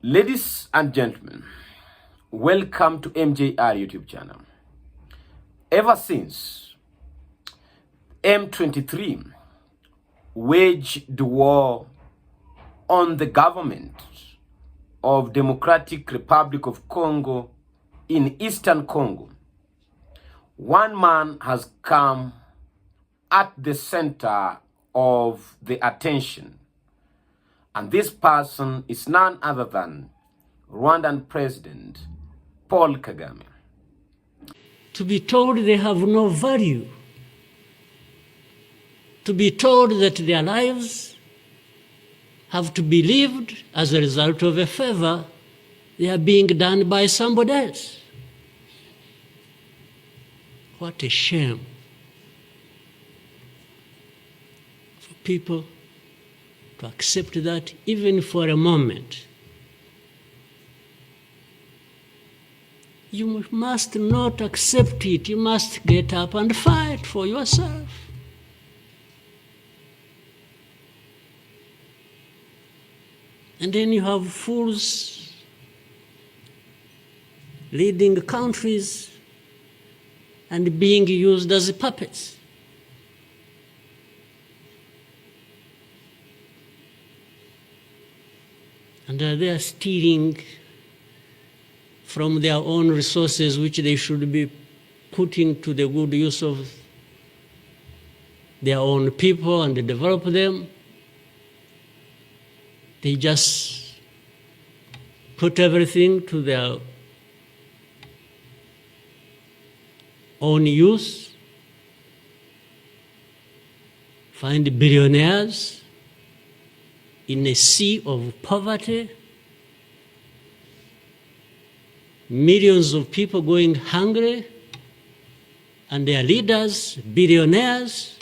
Ladies and gentlemen, welcome to MJR YouTube channel. Ever since M23 waged war on the government of Democratic Republic of Congo in Eastern Congo, one man has come at the center of the attention. And this person is none other than Rwandan President Paul Kagame. To be told they have no value, to be told that their lives have to be lived as a result of a favor they are being done by somebody else. What a shame for people to accept that even for a moment. You must not accept it. You must get up and fight for yourself. And then you have fools leading countries and being used as puppets. And they are stealing from their own resources, which they should be putting to the good use of their own people and develop them. They just put everything to their own use, find billionaires in a sea of poverty, millions of people going hungry, and their leaders, billionaires,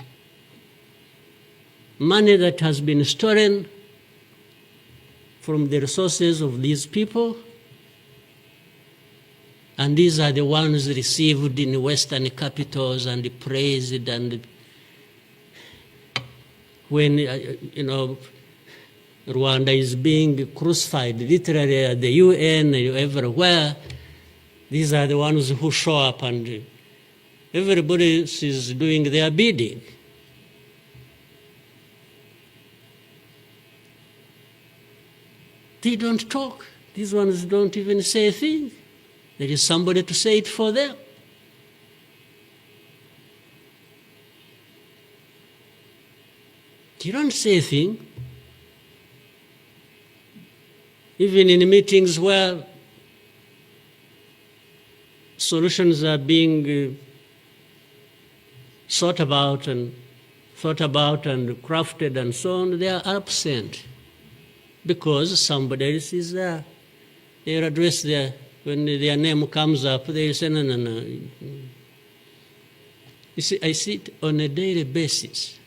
money that has been stolen from the resources of these people, and these are the ones received in Western capitals and praised, and when, Rwanda is being crucified literally at the UN, everywhere. These are the ones who show up and everybody is doing their bidding. They don't talk. These ones don't even say a thing. There is somebody to say it for them. You don't say a thing. Even in meetings where solutions are being thought about and crafted and so on, they are absent because somebody else is there. They are addressed there. When their name comes up, they say, no. You see, I see it on a daily basis.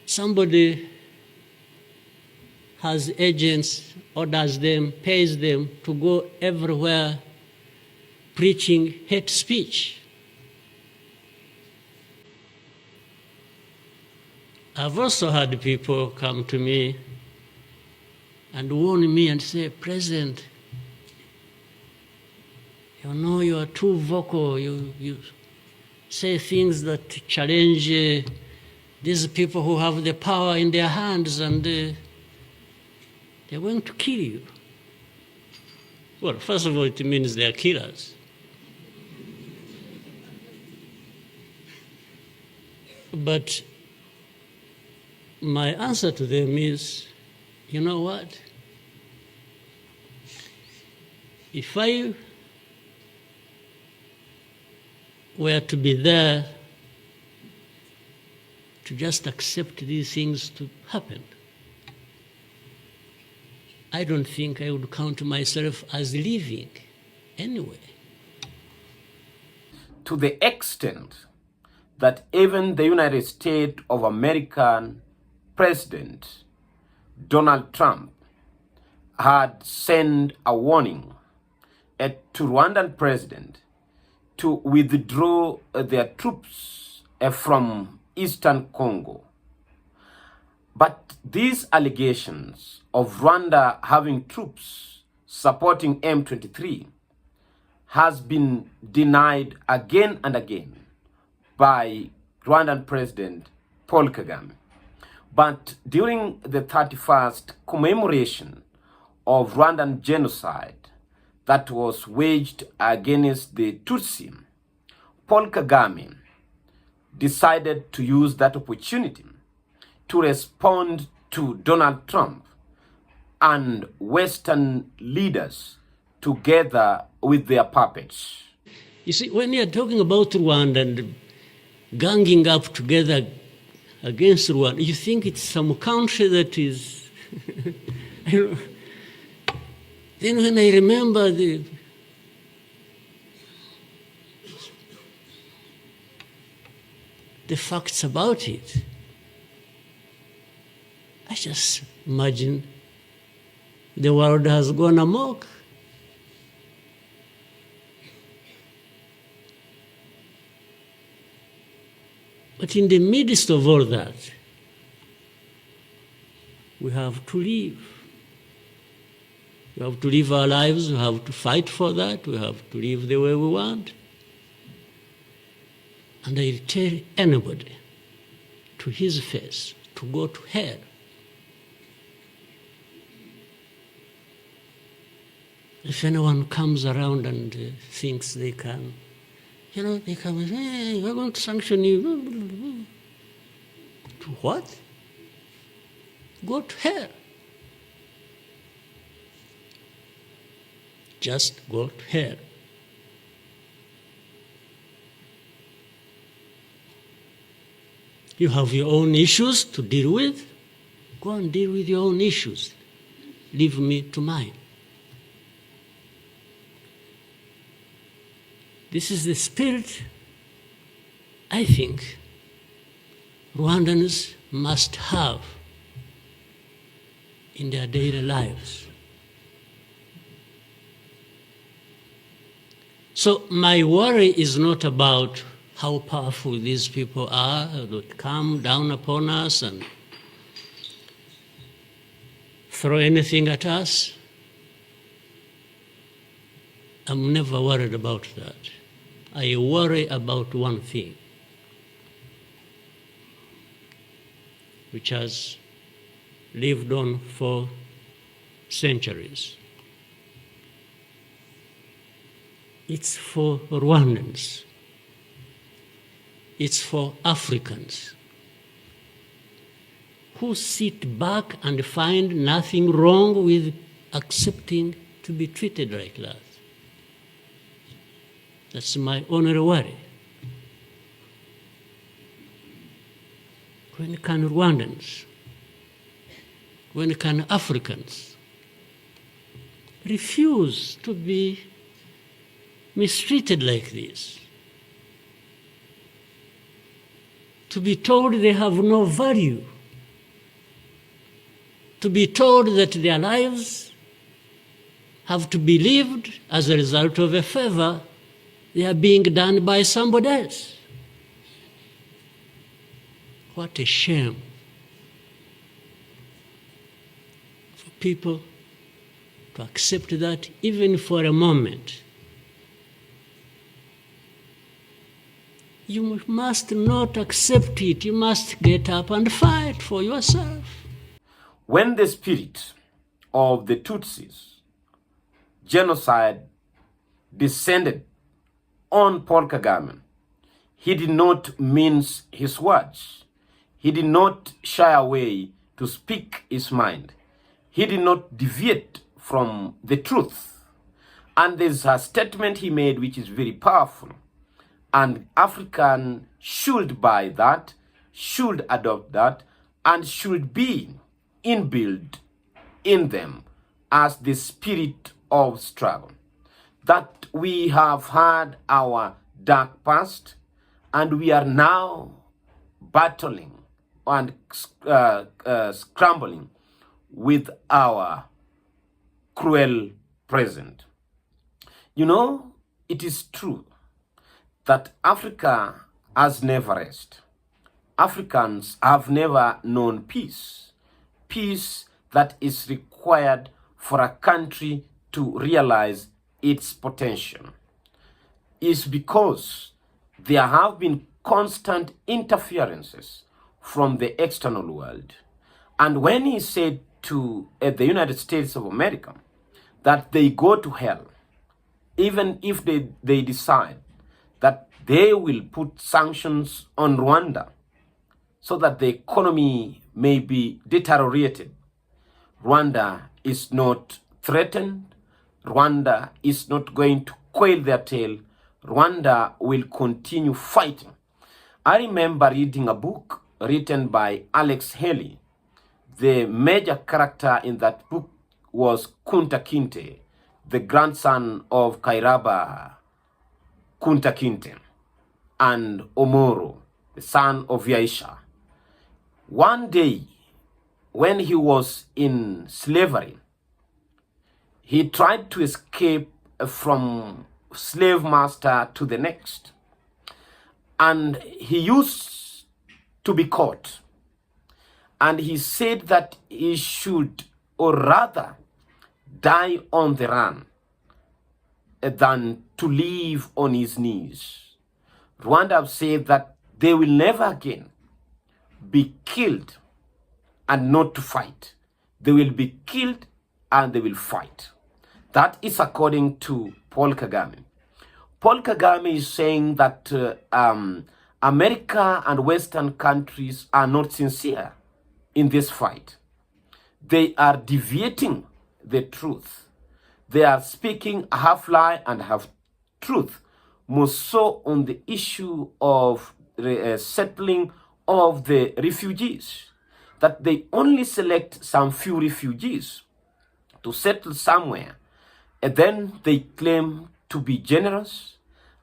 Somebody has agents, orders them, pays them to go everywhere preaching hate speech. I've also had people come to me and warn me and say, President, you are too vocal. You say things that challenge these people who have the power in their hands, and they're going to kill you. Well, first of all, it means they're killers. But my answer to them is, you know what? If I were to be there to just accept these things to happen, I don't think I would count myself as living anyway. To the extent that even the United States of American President Donald Trump had sent a warning to Rwandan president to withdraw their troops from Eastern Congo. But these allegations of Rwanda having troops supporting M23 has been denied again and again by Rwandan President Paul Kagame. But during the 31st commemoration of Rwandan genocide that was waged against the Tutsi, Paul Kagame decided to use that opportunity to respond to Donald Trump and Western leaders together with their puppets. You see, when you're talking about Rwanda and ganging up together against Rwanda, you think it's some country that is... Then when I remember the facts about it, I just imagine the world has gone amok. But in the midst of all that, we have to live. We have to live our lives, we have to fight for that, we have to live the way we want. And I tell anybody to his face to go to hell. If anyone comes around and thinks they can, they come and say, hey, we're going to sanction you. To what? Go to hell. Just go to hell. You have your own issues to deal with. Go and deal with your own issues. Leave me to mine. This is the spirit, I think, Rwandans must have in their daily lives. So my worry is not about how powerful these people are that come down upon us and throw anything at us. I'm never worried about that. I worry about one thing, which has lived on for centuries. It's for Rwandans. It's for Africans who sit back and find nothing wrong with accepting to be treated like that. That's my only worry. When can Rwandans, when can Africans refuse to be mistreated like this? To be told they have no value, to be told that their lives have to be lived as a result of a favor they are being done by somebody else. What a shame for people to accept that even for a moment. You must not accept it. You must get up and fight for yourself. When the spirit of the Tutsis genocide descended on Paul Kagame, he did not mince his words. He did not shy away to speak his mind. He did not deviate from the truth. And there's a statement he made which is very powerful. And African should buy that, should adopt that, and should be inbuilt in them as the spirit of struggle. That we have had our dark past, and we are now battling and scrambling with our cruel present. It is true that Africa has never rest. Africans have never known peace. peace that is required for a country to realize its potential is because there have been constant interferences from the external world. And when he said to the United States of America that they go to hell, even if they decide that they will put sanctions on Rwanda so that the economy may be deteriorated, Rwanda is not threatened. Rwanda is not going to quail their tail. Rwanda will continue fighting. I remember reading a book written by Alex Haley. The major character in that book was Kunta Kinte, the grandson of Kairaba Kunta Kinte, and Omoro, the son of Yaisha. One day, when he was in slavery, he tried to escape from slave master to the next. And he used to be caught. And he said that he should, or rather, die on the run than to live on his knees. Rwanda said that they will never again be killed and not to fight. They will be killed and they will fight. That is according to Paul Kagame. Paul Kagame is saying that America and Western countries are not sincere in this fight. They are deviating the truth. They are speaking half lie and half truth, more so on the issue of settling of the refugees, that they only select some few refugees to settle somewhere, and then they claim to be generous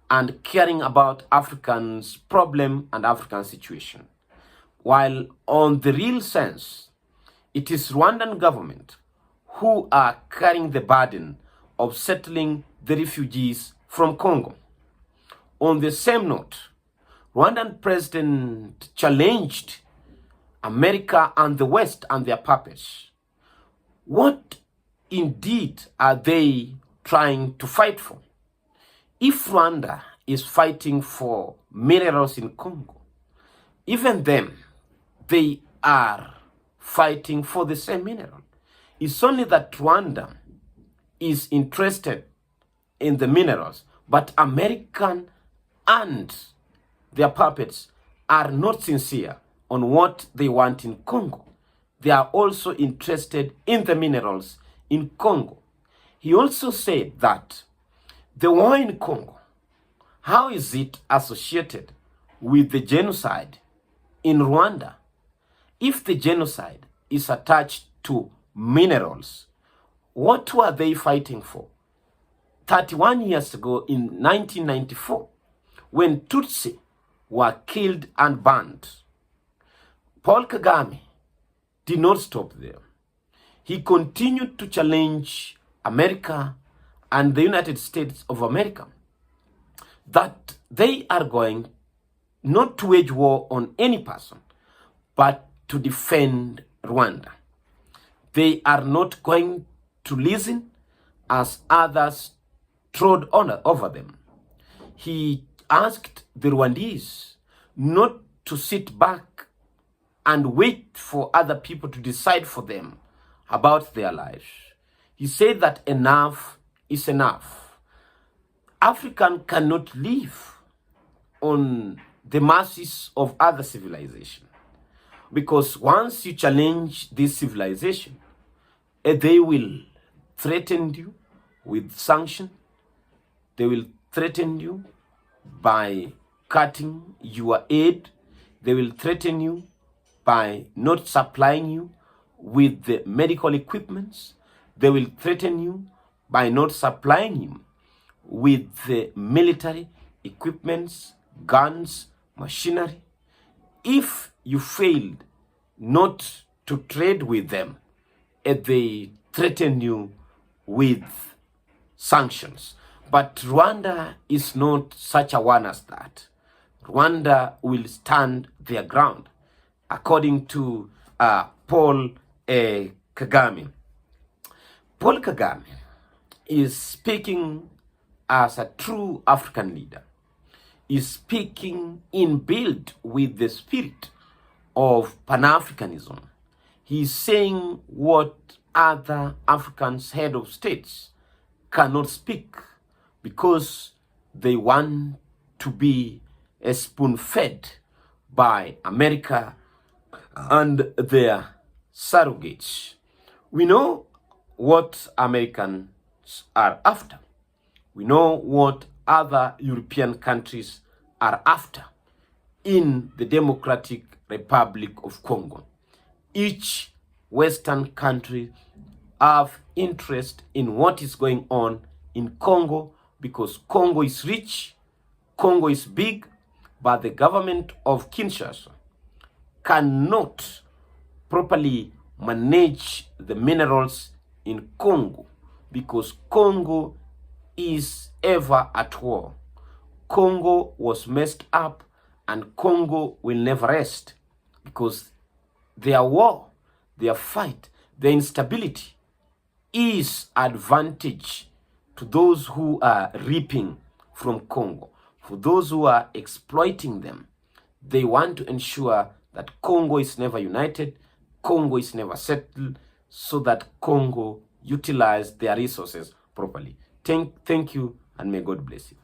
and caring about Africans' problem and African situation. While on the real sense, it is Rwandan government who are carrying the burden of settling the refugees from Congo. On the same note, Rwandan president challenged America and the West and their puppets. What indeed are they trying to fight for? If Rwanda is fighting for minerals in Congo, even them, they are fighting for the same mineral. It's only that Rwanda is interested in the minerals, but American and their puppets are not sincere on what they want in Congo. They are also interested in the minerals in Congo. He also said that the war in Congo, how is it associated with the genocide in Rwanda? If the genocide is attached to minerals, what were they fighting for? 31 years ago in 1994, when Tutsi were killed and burned, Paul Kagame did not stop there. He continued to challenge America and the United States of America that they are going not to wage war on any person, but to defend Rwanda. They are not going to listen as others trod on over them. He asked the Rwandese not to sit back and wait for other people to decide for them about their lives. He said that enough is enough. African cannot live on the masses of other civilization, because once you challenge this civilization, they will threaten you with sanction. They will threaten you by cutting your aid. They will threaten you by not supplying you with the medical equipments. They will threaten you by not supplying you with the military equipments, guns, machinery. If you failed not to trade with them, they threaten you with sanctions. But Rwanda is not such a one as that. Rwanda will stand their ground. According to Paul Kagame. Paul Kagame is speaking as a true African leader. Is speaking inbuilt with the spirit of Pan-Africanism. He's saying what other Africans, head of states, cannot speak because they want to be spoon-fed by America and their surrogates. We know what Americans are after. We know what other European countries are after in the Democratic Republic of Congo. Each Western country have interest in what is going on in Congo because Congo is rich, Congo is big, but the government of Kinshasa cannot properly manage the minerals in Congo because Congo is ever at war. Congo was messed up and Congo will never rest because their war, their fight, their instability is advantage to those who are reaping from Congo. For those who are exploiting them, they want to ensure that Congo is never united, Congo is never settled, so that Congo utilize their resources properly. Thank you, and may God bless you.